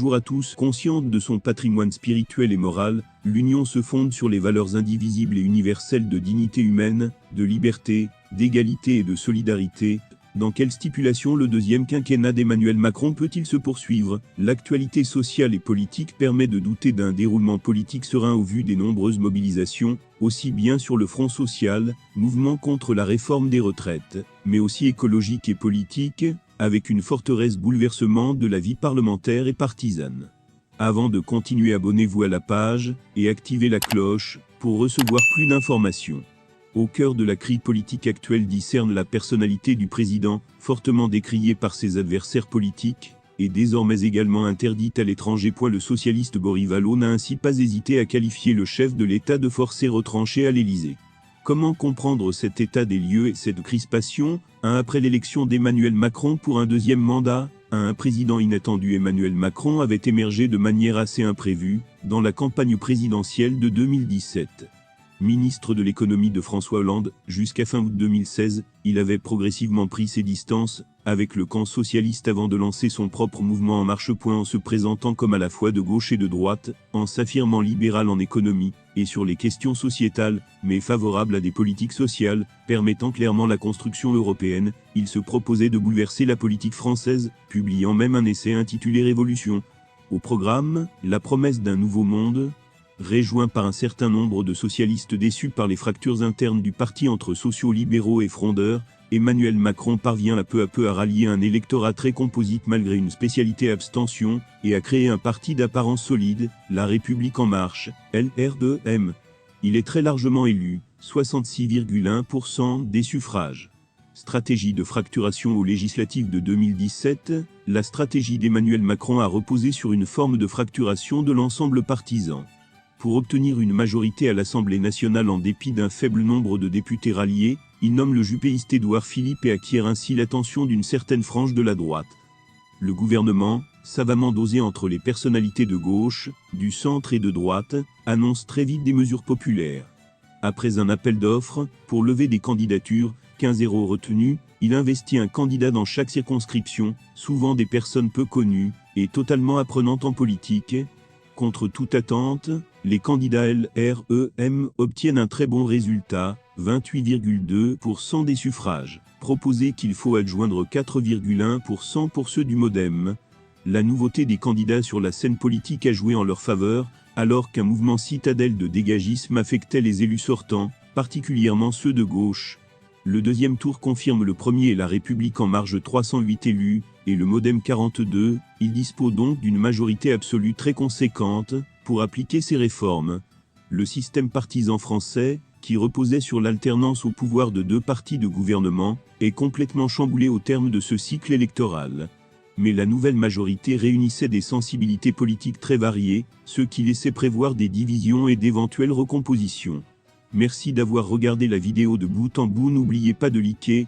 Bonjour à tous. Consciente de son patrimoine spirituel et moral, l'Union se fonde sur les valeurs indivisibles et universelles de dignité humaine, de liberté, d'égalité et de solidarité. Dans quelle stipulation le deuxième quinquennat d'Emmanuel Macron peut-il se poursuivre? L'actualité sociale et politique permet de douter d'un déroulement politique serein au vu des nombreuses mobilisations, aussi bien sur le front social, mouvement contre la réforme des retraites, mais aussi écologique et politique, avec une forteresse bouleversement de la vie parlementaire et partisane. Avant de continuer, abonnez-vous à la page et activez la cloche pour recevoir plus d'informations. Au cœur de la crise politique actuelle discerne la personnalité du président, fortement décriée par ses adversaires politiques, et désormais également interdite à l'étranger. Le socialiste Boris Vallaud n'a ainsi pas hésité à qualifier le chef de l'État de forcé retranché à l'Élysée. Comment comprendre cet état des lieux et cette crispation, après l'élection d'Emmanuel Macron pour un deuxième mandat? Un président inattendu. Emmanuel Macron avait émergé de manière assez imprévue, dans la campagne présidentielle de 2017. Ministre de l'économie de François Hollande, jusqu'à fin août 2016, il avait progressivement pris ses distances avec le camp socialiste avant de lancer son propre mouvement En Marche. En se présentant comme à la fois de gauche et de droite, en s'affirmant libéral en économie et sur les questions sociétales, mais favorable à des politiques sociales, permettant clairement la construction européenne, il se proposait de bouleverser la politique française, publiant même un essai intitulé Révolution. Au programme, la promesse d'un nouveau monde. Rejoint par un certain nombre de socialistes déçus par les fractures internes du parti entre sociaux-libéraux et frondeurs, Emmanuel Macron parvient peu à peu à rallier un électorat très composite malgré une spécialité abstention, et à créer un parti d'apparence solide, La République En Marche, LR2M. Il est très largement élu, 66,1% des suffrages. Stratégie de fracturation aux législatives de 2017, la stratégie d'Emmanuel Macron a reposé sur une forme de fracturation de l'ensemble partisan. Pour obtenir une majorité à l'Assemblée nationale en dépit d'un faible nombre de députés ralliés, il nomme le jupéiste Édouard Philippe et acquiert ainsi l'attention d'une certaine frange de la droite. Le gouvernement, savamment dosé entre les personnalités de gauche, du centre et de droite, annonce très vite des mesures populaires. Après un appel d'offres, pour lever des candidatures, 15 retenus, il investit un candidat dans chaque circonscription, souvent des personnes peu connues, et totalement apprenantes en politique. Contre toute attente, les candidats LREM obtiennent un très bon résultat, 28,2% des suffrages. Proposé qu'il faut adjoindre 4,1% pour ceux du MoDem. La nouveauté des candidats sur la scène politique a joué en leur faveur, alors qu'un mouvement citadelle de dégagisme affectait les élus sortants, particulièrement ceux de gauche. Le deuxième tour confirme le premier et La République En Marche 308 élus, et le MoDem 42, il dispose donc d'une majorité absolue très conséquente pour appliquer ces réformes. Le système partisan français, qui reposait sur l'alternance au pouvoir de deux partis de gouvernement, est complètement chamboulé au terme de ce cycle électoral. Mais la nouvelle majorité réunissait des sensibilités politiques très variées, ce qui laissait prévoir des divisions et d'éventuelles recompositions. Merci d'avoir regardé la vidéo de bout en bout. N'oubliez pas de liker,